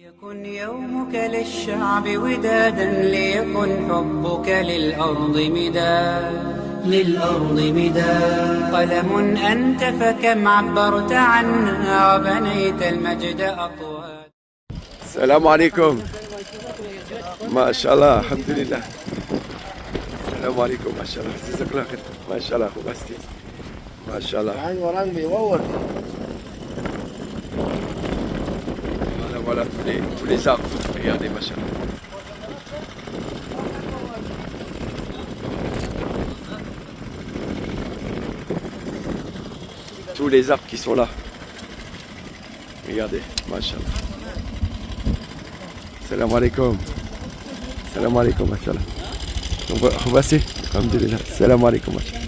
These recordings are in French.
ليكن يومك للشعب ودادا ليكن حبك للأرض مداد قلم أنت فكم عبرت عنا وبنيت المجد أطواد. السلام عليكم. ما شاء الله الحمد لله. السلام عليكم. ما شاء الله جزاك الله خير. ما شاء الله أخو بستي ما شاء الله. Voilà tous les arbres, regardez machin. Tous les arbres qui sont là. Regardez, machallah. Salam alaikum. Salam alaikum, machallah. On va essayer. Alhamdulillah. Salam alaikum, machallah.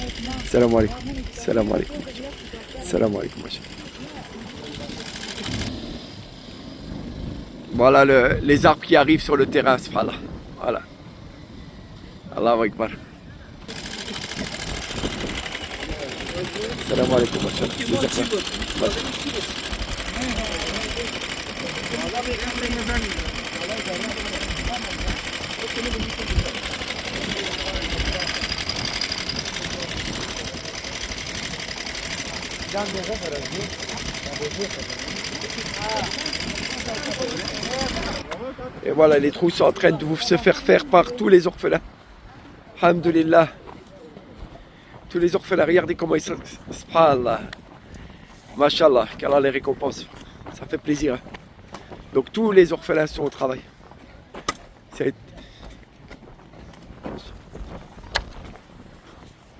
Salam alaikum. Salam alaikum. Salam alaikum, machallah. Voilà les arbres qui arrivent sur le terrain, voilà. Voilà. Allahu Akbar. Salam alaikum. Et voilà, les trous sont en train de se faire faire par tous les orphelins. Alhamdulillah. Tous les orphelins, regardez comment ils sont. Subhanallah. Mashallah, qu'Allah les récompense. Ça fait plaisir. Hein. Donc tous les orphelins sont au travail.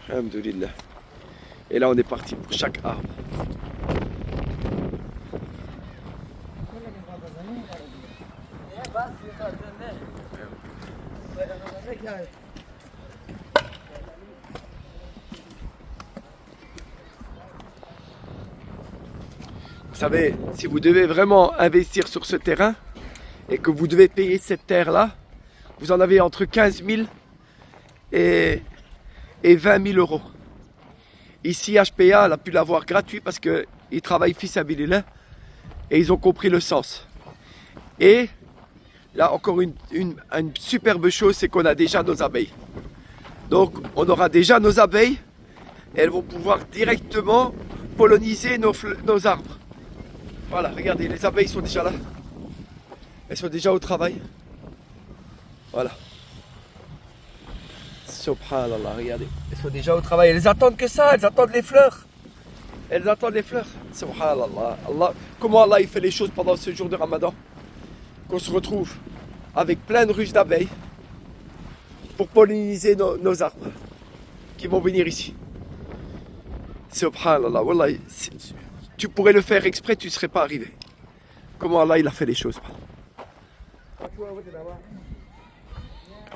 Alhamdulillah. Et là on est parti pour chaque arbre. Vous savez, si vous devez vraiment investir sur ce terrain et que vous devez payer cette terre-là, vous en avez entre 15 000 et 20 000 euros. Ici, HPA a pu l'avoir gratuit parce qu'ils travaillent fils habilillah et ils ont compris le sens. Et là, encore une superbe chose, c'est qu'on a déjà nos abeilles. Donc, on aura déjà nos abeilles et elles vont pouvoir directement polliniser nos arbres. Voilà, regardez, les abeilles sont déjà là. Elles sont déjà au travail. Voilà. Subhanallah, regardez. Elles sont déjà au travail. Elles attendent que ça, elles attendent les fleurs. Elles attendent les fleurs. Subhanallah. Comment Allah il fait les choses pendant ce jour de Ramadan? Qu'on se retrouve avec plein de ruches d'abeilles pour polliniser nos arbres qui vont venir ici. Subhanallah, wallah, tu pourrais le faire exprès, tu ne serais pas arrivé. Comment Allah il a fait les choses.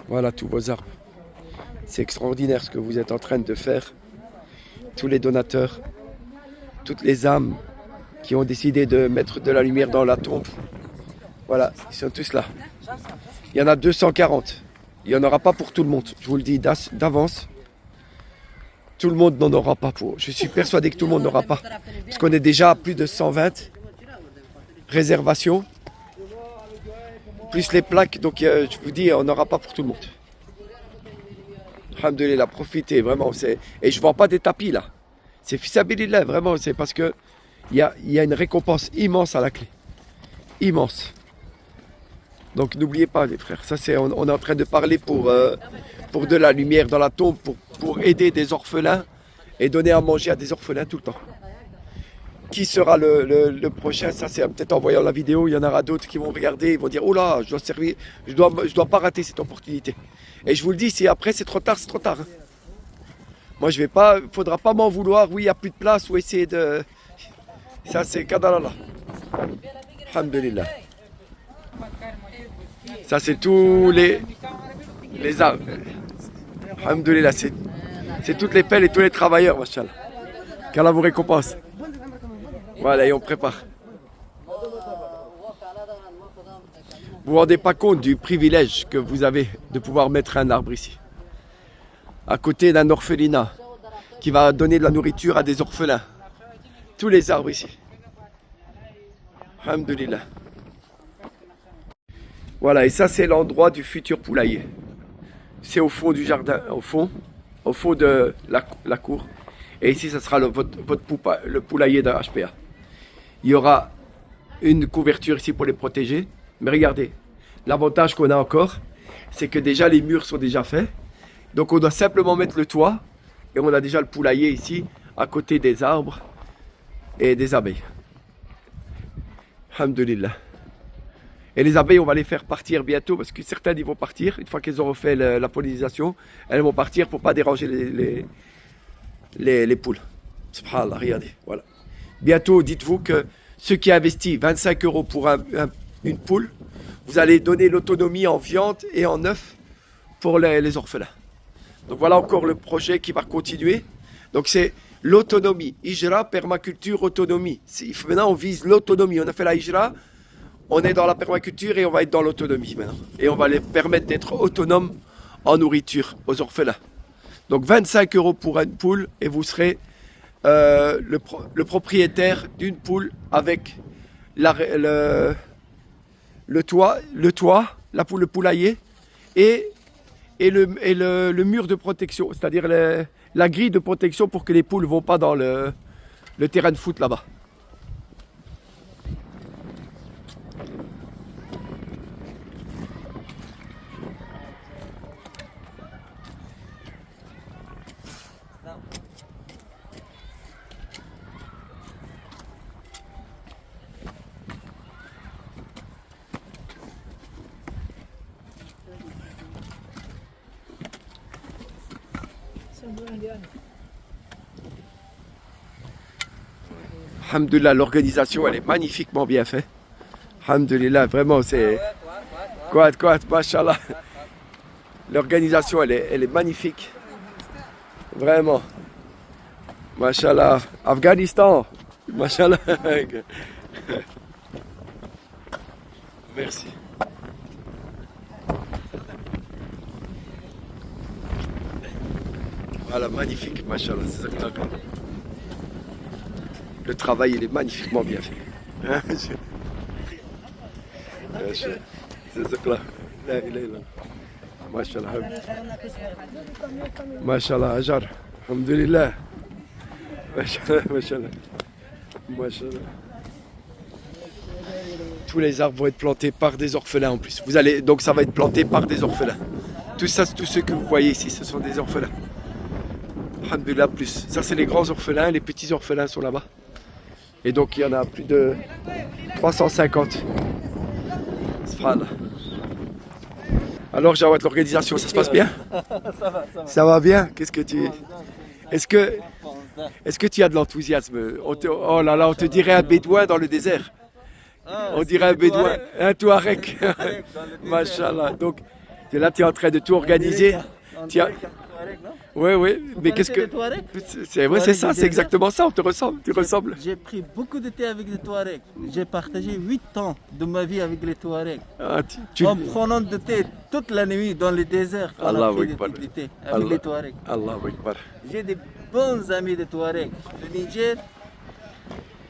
Voilà tous vos arbres. C'est extraordinaire ce que vous êtes en train de faire. Tous les donateurs, toutes les âmes qui ont décidé de mettre de la lumière dans la tombe. Voilà, ils sont tous là. Il y en a 240. Il n'y en aura pas pour tout le monde. Je vous le dis d'avance. Tout le monde n'en aura pas pour. Je suis persuadé que tout le monde n'aura pas. Parce qu'on est déjà à plus de 120 réservations. Plus les plaques. Donc je vous dis, on n'aura pas pour tout le monde. Alhamdulillah, profitez vraiment. Et je ne vends pas des tapis là. C'est fisabilillah, vraiment. C'est parce qu'il y a une récompense immense à la clé. Immense. Donc n'oubliez pas les frères, ça c'est on est en train de parler pour de la lumière dans la tombe, pour aider des orphelins et donner à manger à des orphelins tout le temps. Qui sera le prochain? Ça c'est peut-être en voyant la vidéo, il y en aura d'autres qui vont regarder, ils vont dire oh là, je dois pas rater cette opportunité. Et je vous le dis, si après c'est trop tard, c'est trop tard. Hein. Moi je vais pas, faudra pas m'en vouloir, oui il n'y a plus de place ou essayer de. Ça c'est kadallah. Alhamdulillah. Ça c'est tous les arbres. Alhamdulillah, c'est toutes les pelles et tous les travailleurs, machallah. Qu'Allah vous récompense. Voilà, et on prépare. Vous vous rendez pas compte du privilège que vous avez de pouvoir mettre un arbre ici. À côté d'un orphelinat qui va donner de la nourriture à des orphelins. Tous les arbres ici. Alhamdulillah. Voilà, et ça c'est l'endroit du futur poulailler. C'est au fond du jardin, au fond de la cour. Et ici, ça sera le poulailler de HPA. Il y aura une couverture ici pour les protéger. Mais regardez, l'avantage qu'on a encore, c'est que déjà les murs sont déjà faits. Donc on doit simplement mettre le toit. Et on a déjà le poulailler ici, à côté des arbres et des abeilles. Alhamdulillah. Et les abeilles, on va les faire partir bientôt parce que certaines ils vont partir. Une fois qu'elles auront fait la pollinisation, elles vont partir pour ne pas déranger les poules. Subhanallah, regardez. Voilà. Bientôt, dites-vous que ceux qui investissent 25 € pour une poule, vous allez donner l'autonomie en viande et en œufs pour les orphelins. Donc voilà encore le projet qui va continuer. Donc c'est l'autonomie. Hijra, permaculture, autonomie. Maintenant, on vise l'autonomie. On a fait la hijra. On est dans la permaculture et on va être dans l'autonomie maintenant. Et on va les permettre d'être autonomes en nourriture aux orphelins. Donc 25 € pour une poule et vous serez le propriétaire d'une poule avec le toit, le poulailler et le mur de protection, c'est-à-dire la grille de protection pour que les poules ne vont pas dans le terrain de foot là-bas. Alhamdulillah, l'organisation elle est magnifiquement bien faite. Alhamdulillah, vraiment c'est... Quoi, mashallah. L'organisation elle est magnifique. Vraiment. Mashallah. Afghanistan. Mashallah. Merci. Voilà, magnifique, mashallah. C'est ça que le travail, il est magnifiquement bien fait. C'est ça que là. Là, il est là. Mashallah. Mashallah, Ajar. Alhamdulillah. Mashallah, mashallah. Mashallah. Tous les arbres vont être plantés par des orphelins en plus. Donc ça va être planté par des orphelins. Tout ça, tous ceux que vous voyez ici, ce sont des orphelins. Alhamdulillah, plus. Ça, c'est les grands orphelins. Les petits orphelins sont là-bas. Et donc, il y en a plus de 350. Subhanallah. Alors, Jawad, l'organisation, ça se passe bien? Ça va. Ça va bien? Qu'est-ce que tu... Est-ce que tu as de l'enthousiasme? Oh là là, on te dirait un bédouin dans le désert. On dirait un bédouin, un touareg. Machallah. Donc, là, tu es en train de tout organiser. Oui, mais qu'est-ce que... C'est ça, c'est exactement ça, on te ressemble, tu ressembles. J'ai pris beaucoup de thé avec les Touaregs. J'ai partagé 8 ans de ma vie avec les Touaregs. En prenant de thé toute la nuit dans le désert. Allah de thé avec les Touaregs. J'ai des bons amis de Touaregs. Le Niger,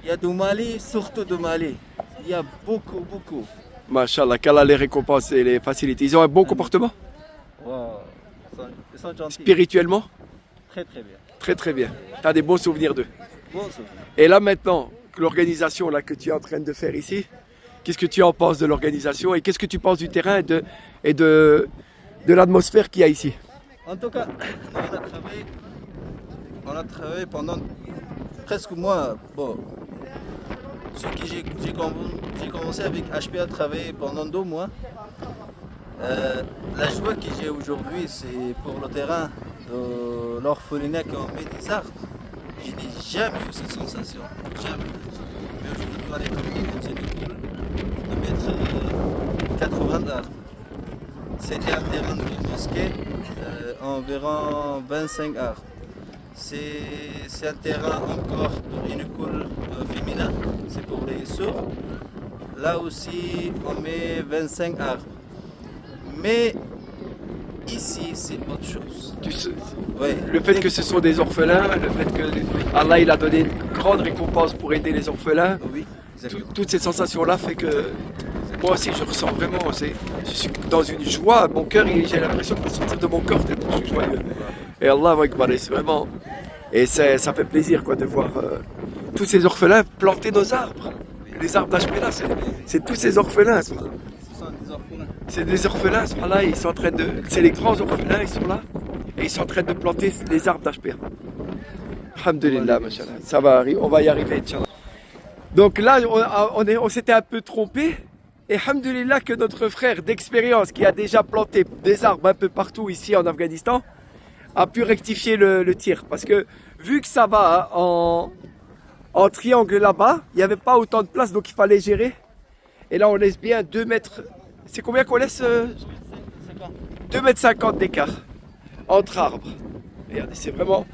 il y a du Mali, surtout du Mali. Il y a beaucoup. Machallah, qu'Allah les récompense et les facilite. Ils ont un bon comportement? Wow. Ils sont gentils. Spirituellement? Très bien. Très bien. Tu as des bons souvenirs d'eux. Bons souvenirs. Et là maintenant, l'organisation là, que tu es en train de faire ici, qu'est-ce que tu en penses de l'organisation et qu'est-ce que tu penses du terrain et de l'atmosphère qu'il y a ici? En tout cas, on a travaillé pendant presque un mois. Bon, j'ai commencé avec HPA à travailler pendant 2 mois. La joie que j'ai aujourd'hui, c'est pour le terrain de l'orphelinat qu'on met des arbres. Je n'ai jamais eu cette sensation. Jamais. Mais aujourd'hui, on est obligé dans cette école de mettre 80 arbres. C'était un terrain de mosquée, environ 25 arbres. C'est un terrain encore pour une école féminin, c'est pour les sourds. Là aussi, on met 25 arbres. Mais ici, c'est autre chose. Le fait que ce sont des orphelins, le fait que Allah il a donné une grande récompense pour aider les orphelins, oui, toutes ces sensations-là fait que moi aussi je ressens vraiment, je suis dans une joie, mon cœur, j'ai l'impression de sortir de mon corps tellement je suis joyeux. Et Allah Akbar, c'est vraiment, et ça fait plaisir quoi de voir tous ces orphelins planter nos arbres. Les arbres d'Ashpela, c'est tous ces orphelins. Ce sont des orphelins. C'est des orphelins, là, ils sont en train de, c'est les grands orphelins, ils sont là, et ils sont en train de planter les arbres d'Ashpela. Alhamdulillah, machallah, ça va arriver, on va y arriver, Inch'Allah. Donc là, on s'était un peu trompé. Et alhamdoulilah que notre frère d'expérience qui a déjà planté des arbres un peu partout ici en Afghanistan a pu rectifier le tir. Parce que vu que ça va en triangle là-bas, il n'y avait pas autant de place donc il fallait gérer. Et là on laisse bien 2 mètres. C'est combien qu'on laisse 2,50 mètres d'écart entre arbres. Regardez, c'est vraiment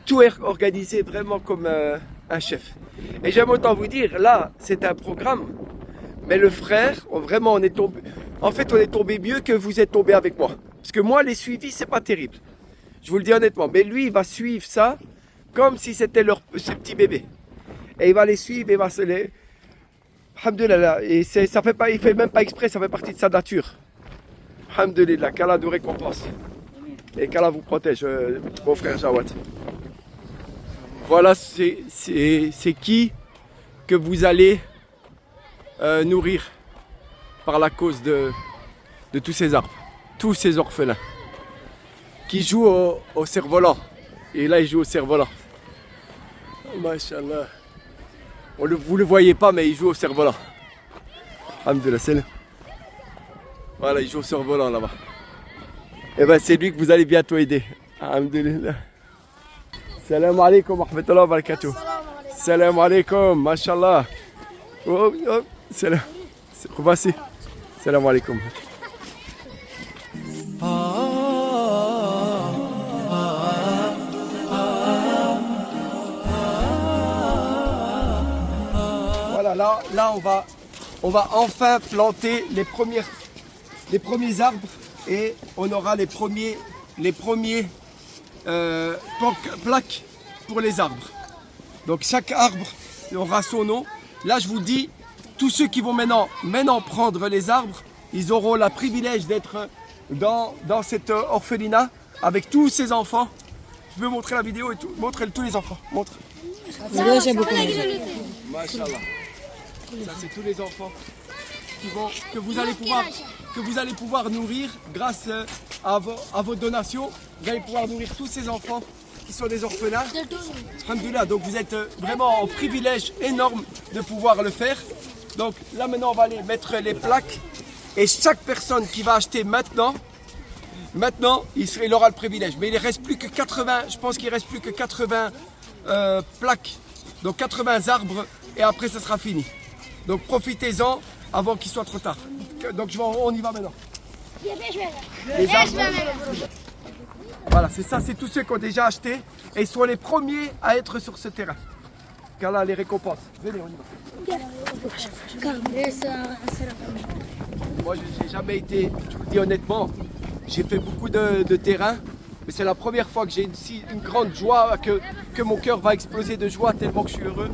tout est organisé vraiment comme un chef. Et j'aime autant vous dire, là c'est un programme. Mais le frère, vraiment, on est tombé mieux que vous êtes tombé avec moi. Parce que moi, les suivis, c'est pas terrible. Je vous le dis honnêtement. Mais lui, il va suivre ça comme si c'était ses petits bébés. Et il va les suivre, et il va se les... Alhamdulillah. Et ça fait pas, il fait même pas exprès, ça fait partie de sa nature. Alhamdulillah, qu'Allah nous récompense. Et qu'Allah vous protège, mon frère Jawad. Voilà, c'est qui que vous allez nourrir par la cause de tous ces arbres, tous ces orphelins qui jouent au cerf-volant. Et là, ils jouent au cerf-volant. Masha'Allah. Vous le voyez pas, mais ils jouent au cerf-volant. Alhamdulillah, c'est là. Voilà, ils jouent au cerf-volant là-bas. Et ben, c'est lui que vous allez bientôt aider. Alhamdulillah. Salam alaikum wa rahmatullahi wa barakatuh. Salam alaikum, mashallah. Oh, oh. Salam. Voici. Salam alaikum. Voilà, là on va enfin planter les premiers arbres et on aura les premiers plaques pour les arbres. Donc chaque arbre aura son nom. Là je vous dis, tous ceux qui vont maintenant prendre les arbres, ils auront le privilège d'être dans cet orphelinat avec tous ces enfants. Je veux montrer la vidéo et tout. Montrez tous les enfants. Montre. Mashallah. Ça c'est tous les enfants que vous allez pouvoir nourrir grâce à vos donations. Vous allez pouvoir nourrir tous ces enfants qui sont des orphelins. Alhamdulillah. Donc vous êtes vraiment en privilège énorme de pouvoir le faire. Donc là maintenant on va aller mettre les plaques et chaque personne qui va acheter maintenant il aura le privilège. Mais il ne reste plus que 80, je pense qu'il ne reste plus que 80 plaques, donc 80 arbres et après ça sera fini. Donc profitez-en avant qu'il soit trop tard. Donc on y va maintenant. Les arbres, voilà, c'est ça, c'est tous ceux qui ont déjà acheté et ils sont les premiers à être sur ce terrain. Qu'Allah les récompense. Venez, on y va. Moi, j'ai jamais été, je vous le dis honnêtement, j'ai fait beaucoup de terrain, mais c'est la première fois que j'ai une grande joie, que mon cœur va exploser de joie tellement que je suis heureux.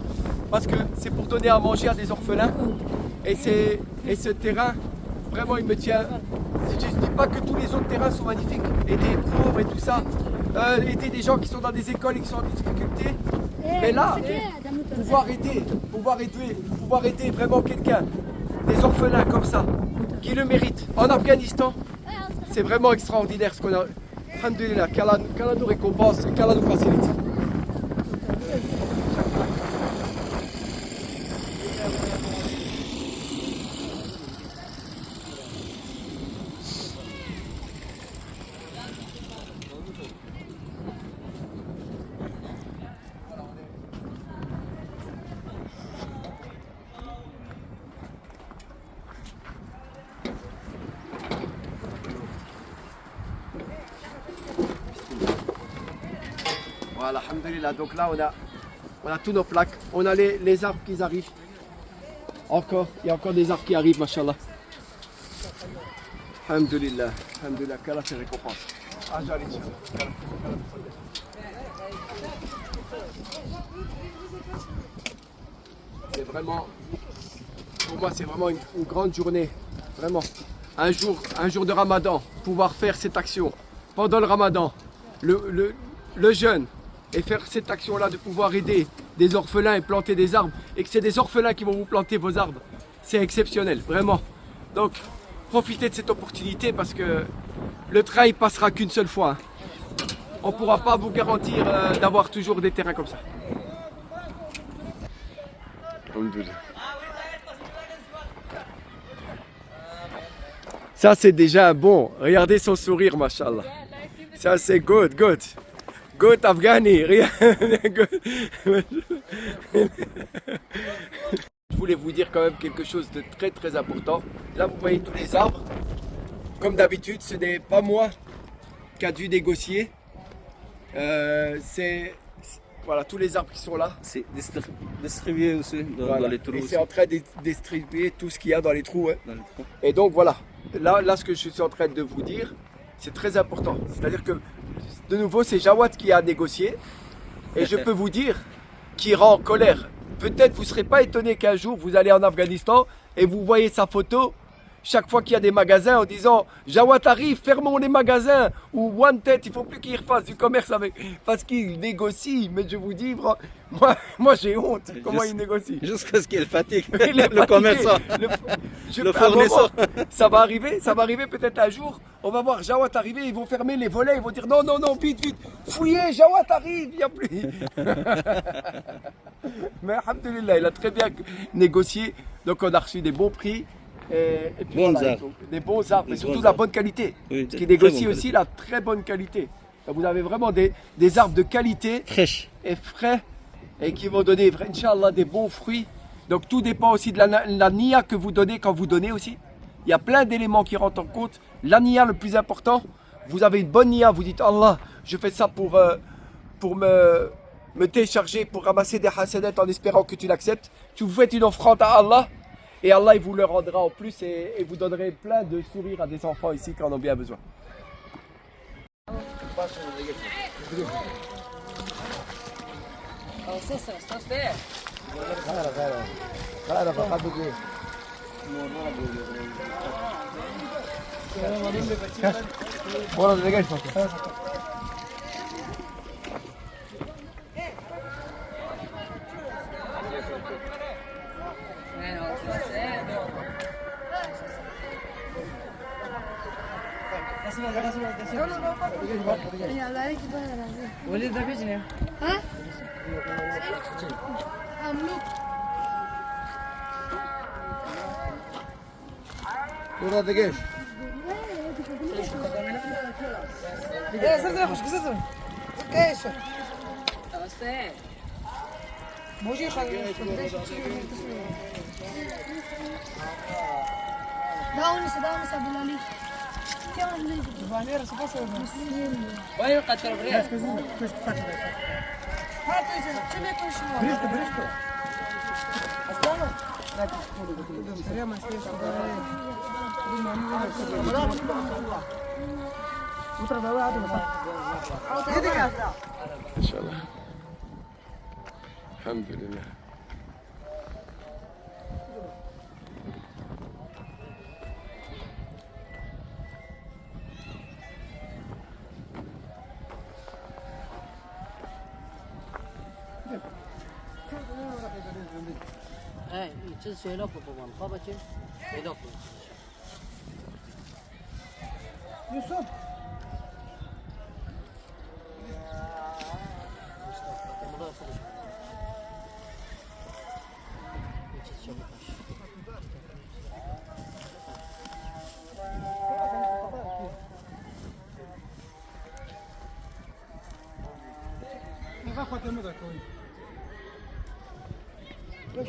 Parce que c'est pour donner à manger à des orphelins. Et ce terrain, vraiment, il me tient. Je ne dis pas que tous les autres terrains sont magnifiques, aider les pauvres et tout ça, aider des gens qui sont dans des écoles et qui sont en difficulté. Mais là, pouvoir aider vraiment quelqu'un, des orphelins comme ça, qui le méritent, en Afghanistan, c'est vraiment extraordinaire ce qu'on a. Alhamdulillah, qu'Allah nous récompense et qu'Allah nous facilite. Voilà, alhamdulillah. Donc là, on a tous nos plaques. On a les arbres qui arrivent. Encore, il y a encore des arbres qui arrivent, mashallah. Alhamdulillah. Alhamdulillah, qu'Allah te récompense. C'est vraiment pour moi, c'est vraiment une grande journée. Vraiment. Un jour de Ramadan, pouvoir faire cette action pendant le Ramadan, le jeûne, et faire cette action-là de pouvoir aider des orphelins et planter des arbres, et que c'est des orphelins qui vont vous planter vos arbres. C'est exceptionnel, vraiment. Donc, profitez de cette opportunité parce que le train, il passera qu'une seule fois. Hein. On ne pourra pas vous garantir d'avoir toujours des terrains comme ça. Ça, c'est déjà bon. Regardez son sourire, machallah. Ça, c'est good. Good Afghani. Je voulais vous dire quand même quelque chose de très très important. Là, vous voyez tous les arbres. Comme d'habitude, ce n'est pas moi qui a dû négocier. Voilà, tous les arbres qui sont là. C'est distribué aussi dans les trous. Et c'est en train de distribuer tout ce qu'il y a dans les trous. Hein. Dans les trous. Et donc voilà, là ce que je suis en train de vous dire, c'est très important. C'est-à-dire que, de nouveau, c'est Jawad qui a négocié. Et je peux vous dire qu'il rend en colère. Peut-être vous ne serez pas étonné qu'un jour vous allez en Afghanistan et vous voyez sa photo chaque fois qu'il y a des magasins en disant Jawad arrive, fermons les magasins, ou One Tête, il ne faut plus qu'il refasse du commerce avec, parce qu'il négocie. Mais je vous dis, moi j'ai honte comment il négocie. Jusqu'à ce qu'il fatigue Il est le fatigué. commerçant, le fournisseur. Ça va arriver peut-être un jour, on va voir Jawad arriver, ils vont fermer les volets, ils vont dire non, vite, fouillez, Jawad arrive, il n'y a plus. Mais alhamdoulilah, il a très bien négocié, donc on a reçu des bons prix. Et puis Bons voilà, arbres. des bons arbres, mais Des surtout bons la arbres. bonne qualité. Oui, Ce qui très négocie bonne aussi la très bonne qualité. Donc vous avez vraiment des arbres de qualité Fraîche. et frais et qui vont donner, Inch'Allah, des bons fruits. Donc tout dépend aussi de la niya que vous donnez quand vous donnez aussi. Il y a plein d'éléments qui rentrent en compte. La niya, le plus important, vous avez une bonne niya, vous dites Allah, je fais ça pour me télécharger, pour ramasser des hasanats en espérant que tu l'acceptes. Tu vous faites une offrande à Allah. Et Allah, il vous le rendra en plus et vous donnerez plein de sourires à des enfants ici qui en ont bien besoin. وليد ده بيجني ها؟ أملوك Burada da geç. يا زلزلة خوش زلزلة كيش موجي خالي داونس بلالي فانير سباسة وين قتل بريد؟ هات ايش شو بيكون شو بريشتو أصلاً سلام Inch'Allah. Alhamdulillah. اي چیز شیلا کو بابام خواب چه پیدا کن يوسف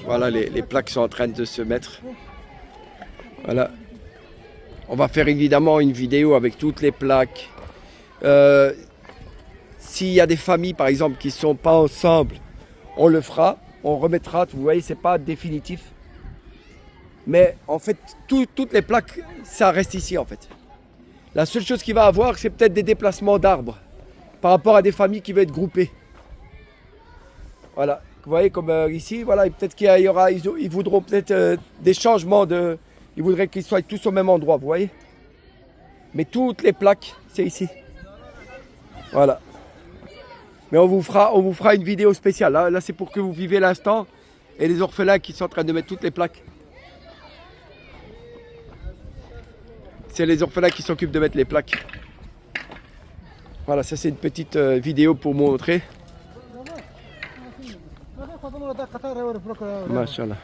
Voilà, les plaques sont en train de se mettre. Voilà. On va faire évidemment une vidéo avec toutes les plaques. S'il y a des familles, par exemple, qui ne sont pas ensemble, on le fera. On remettra. Vous voyez, ce n'est pas définitif. Mais en fait, toutes les plaques, ça reste ici, en fait. La seule chose qu'il va avoir, c'est peut-être des déplacements d'arbres par rapport à des familles qui vont être groupées. Voilà. vous voyez, comme ici, voilà, et peut-être qu'il y aura, ils voudront peut-être des changements ils voudraient qu'ils soient tous au même endroit, vous voyez. Mais toutes les plaques, c'est ici. Voilà. Mais on vous fera une vidéo spéciale. Là c'est pour que vous vivez l'instant. Et les orphelins qui sont en train de mettre toutes les plaques. C'est les orphelins qui s'occupent de mettre les plaques. Voilà, ça c'est une petite vidéo pour vous montrer. Machallah.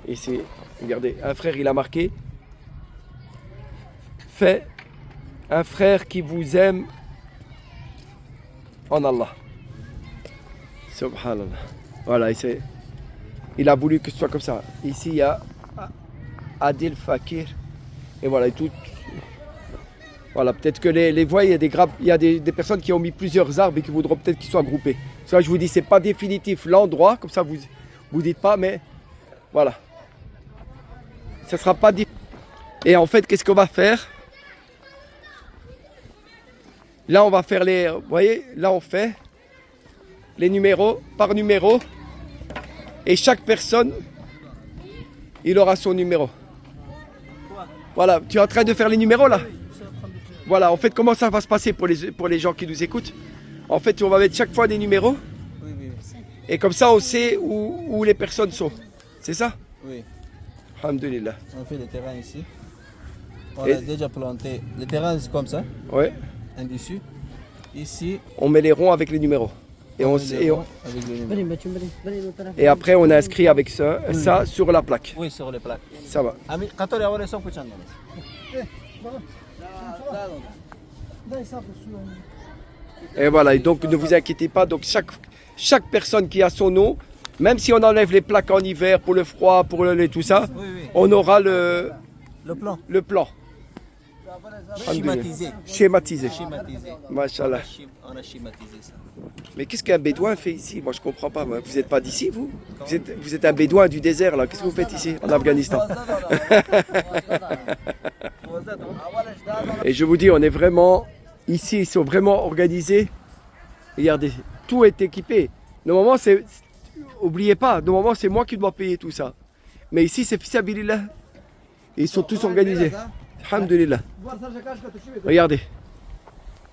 Ici, regardez, un frère il a marqué. Fait un frère qui vous aime en Allah. Subhanallah. Voilà, il a voulu que ce soit comme ça. Ici, il y a Adil Fakir. Et voilà, et tout. Voilà, peut-être que les voies, il y a des personnes qui ont mis plusieurs arbres et qui voudront peut-être qu'ils soient groupés. Ça, je vous dis, c'est pas définitif l'endroit, comme ça vous dites pas, mais voilà. Ça sera pas définitif. Et en fait, qu'est-ce qu'on va faire? Là, on va faire vous voyez, là, on fait les numéros par numéro. Et chaque personne, il aura son numéro. Voilà, tu es en train de faire les numéros là? Voilà, en fait, comment ça va se passer pour les gens qui nous écoutent? En fait, on va mettre chaque fois des numéros. Oui, oui. Et comme ça, on sait où les personnes sont. C'est ça? Oui. Alhamdulillah. On fait le terrain ici. On a déjà planté. Le terrain, c'est comme ça. Ouais. Un dessus. Ici. On met les ronds avec les numéros. Et, avec le numéro. et après, on a inscrit avec ça sur la plaque. Oui, sur les plaques. Ça va. Et voilà, et donc ne vous inquiétez pas. Donc chaque personne qui a son nom, même si on enlève les plaques en hiver pour le froid, pour tout ça, Oui, oui. on aura le plan. Schématisé. Schématisé. Schématisé. Machallah. On a schématisé ça. Mais qu'est-ce qu'un bédouin fait ici? Moi je comprends pas. Vous n'êtes pas d'ici vous êtes un bédouin du désert là. Qu'est-ce que vous faites ici en Afghanistan? Et je vous dis, on est vraiment ici, ils sont vraiment organisés. Regardez, tout est équipé. Normalement, oubliez pas, normalement c'est moi qui dois payer tout ça. Mais ici c'est fisabilillah. Ils sont tous organisés. Alhamdulillah. Regardez.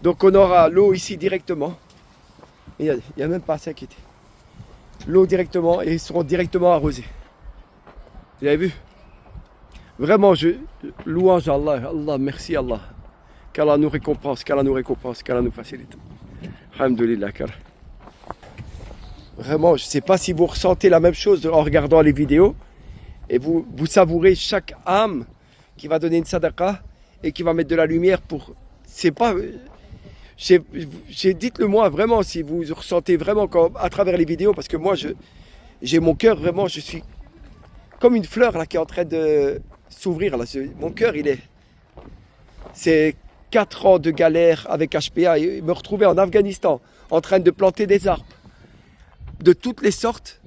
Donc on aura l'eau ici directement. Il n'y a même pas à s'inquiéter. L'eau directement et ils seront directement arrosés. Vous avez vu? Vraiment, louange à Allah. Allah, merci Allah. Qu'Allah nous récompense, qu'Allah nous facilite. Alhamdulillah. Vraiment, je ne sais pas si vous ressentez la même chose en regardant les vidéos. Et vous savourez chaque âme qui va donner une sadaqa et qui va mettre de la lumière pour... C'est pas... Dites-le moi vraiment si vous ressentez vraiment à travers les vidéos, parce que moi j'ai mon cœur vraiment, je suis comme une fleur là qui est en train de s'ouvrir là. Mon cœur c'est 4 ans de galère avec HPA et me retrouver en Afghanistan en train de planter des arbres de toutes les sortes.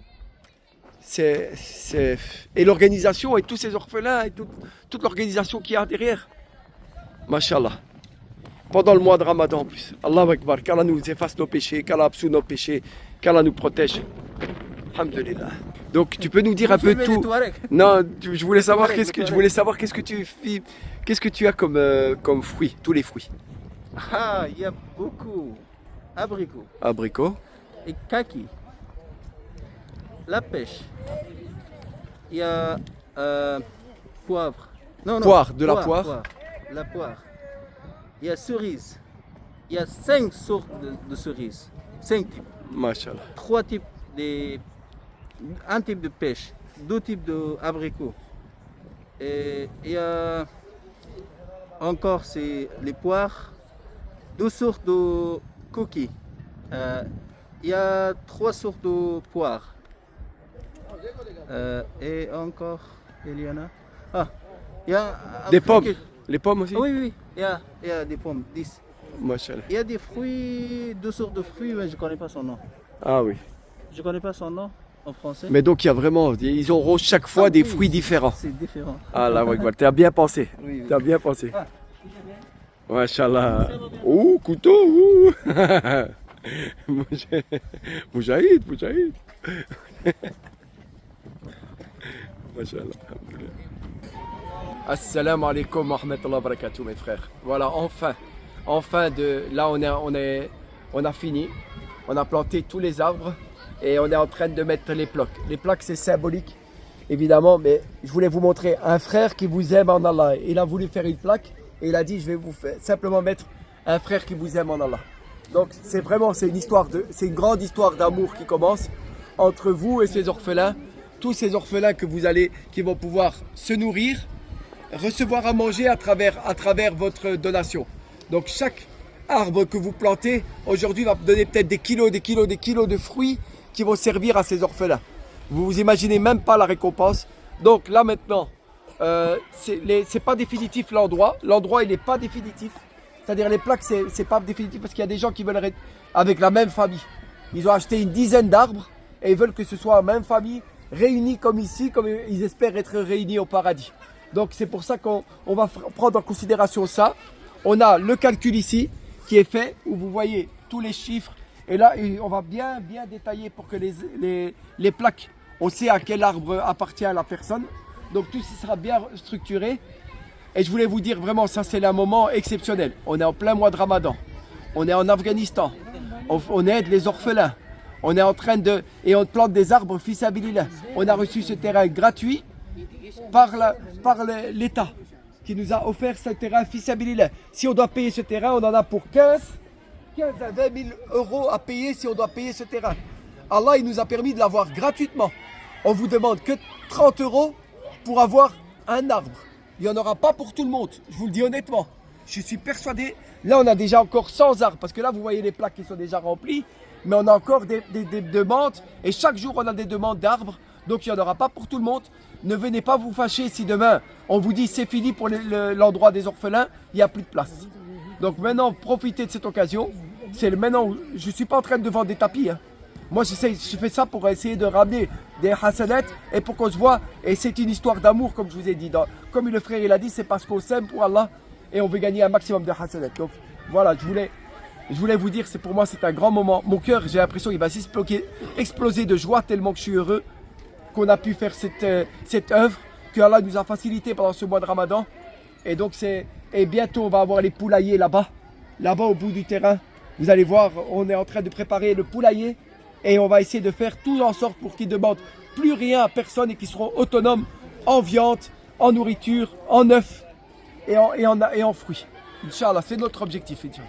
Et l'organisation et tous ces orphelins et toute l'organisation qu'il y a derrière. Mashallah. Pendant le mois de Ramadan en plus. Allahu Akbar, qu'Allah nous efface nos péchés, qu'Allah absout nos péchés, qu'Allah nous protège. Alhamdulillah. Donc tu peux nous dire un peu tout. Non, je voulais savoir qu'est-ce que tu as comme fruits, tous les fruits. Ah, il y a beaucoup. Abricots. Abricots. Et kaki. La pêche. Il y a poivre. Non, poire, de la poire, poire. La poire. Il y a cerise. Il y a 5 sortes de cerises. 5 types. Mashallah. 3 types un type de pêche. 2 types d'abricots. Et il y a encore les poires. 2 sortes de cookies. Il y a 3 sortes de poires. Et encore, il y en a. Ah, il y a des pommes. Les pommes aussi? Oui, oui, il y a des pommes, 10. Machallah. Il y a des fruits, 2 sortes de fruits, mais je ne connais pas son nom. Ah oui. Je ne connais pas son nom en français. Mais donc il y a vraiment, ils auront chaque fois des fruits différents. C'est différent. Ah là, tu as bien pensé. Oui, oui. Tu as bien pensé. Machallah. Ouh, couteau. Ouh. Moujahid, Moujahid. Mashallah. Assalamu alaikum wa rahmatullahi wa barakatuh, mes frères. Voilà, enfin, là on a fini. On a planté tous les arbres et on est en train de mettre les plaques. Les plaques, c'est symbolique, évidemment, mais je voulais vous montrer un frère qui vous aime en Allah. Il a voulu faire une plaque et il a dit, je vais vous simplement mettre un frère qui vous aime en Allah. Donc c'est une grande histoire d'amour qui commence entre vous et ces orphelins, tous ces orphelins qui vont pouvoir se nourrir, recevoir à manger à travers votre donation. Donc chaque arbre que vous plantez aujourd'hui va donner peut-être des kilos de fruits qui vont servir à ces orphelins. Vous vous imaginez même pas la récompense. Donc là maintenant, c'est pas définitif l'endroit. L'endroit il n'est pas définitif. C'est-à-dire les plaques c'est pas définitif parce qu'il y a des gens qui veulent être avec la même famille. Ils ont acheté une dizaine d'arbres et ils veulent que ce soit la même famille réunie comme ici, comme ils espèrent être réunis au paradis. Donc c'est pour ça qu'on va prendre en considération ça. On a le calcul ici qui est fait, où vous voyez tous les chiffres. Et là, on va bien détailler pour que les plaques, on sait à quel arbre appartient la personne. Donc tout ça sera bien structuré. Et je voulais vous dire vraiment, ça c'est un moment exceptionnel. On est en plein mois de Ramadan. On est en Afghanistan. On aide les orphelins. On est en train et on plante des arbres fils sabilillah. On a reçu ce terrain gratuit par l'État qui nous a offert ce terrain fils sabilillah. Si on doit payer ce terrain, on en a pour 15 à 20 000 euros à payer si on doit payer ce terrain. Allah, il nous a permis de l'avoir gratuitement. On vous demande que 30 euros pour avoir un arbre. Il n'y en aura pas pour tout le monde, je vous le dis honnêtement. Je suis persuadé, là on a déjà encore 100 arbres, parce que là vous voyez les plaques qui sont déjà remplies, mais on a encore des demandes, et chaque jour on a des demandes d'arbres, donc il n'y en aura pas pour tout le monde. Ne venez pas vous fâcher si demain on vous dit c'est fini pour l'endroit des orphelins, il n'y a plus de place. Donc maintenant profitez de cette occasion. Maintenant, je ne suis pas en train de vendre des tapis. Hein. Moi je fais ça pour essayer de ramener des hasanats et pour qu'on se voit. Et c'est une histoire d'amour comme je vous ai dit. Comme le frère il a dit, c'est parce qu'on s'aime pour Allah et on veut gagner un maximum de hasanats. Donc voilà, je voulais vous dire, pour moi c'est un grand moment. Mon cœur, j'ai l'impression qu'il va exploser de joie tellement que je suis heureux qu'on a pu faire cette œuvre, que Allah nous a facilité pendant ce mois de Ramadan. Et donc et bientôt on va avoir les poulaillers là-bas au bout du terrain. Vous allez voir, on est en train de préparer le poulailler et on va essayer de faire tout en sorte pour qu'ils ne demandent plus rien à personne et qu'ils seront autonomes en viande, en nourriture, en œufs et en fruits. Inch'Allah, c'est notre objectif. Inch'Allah.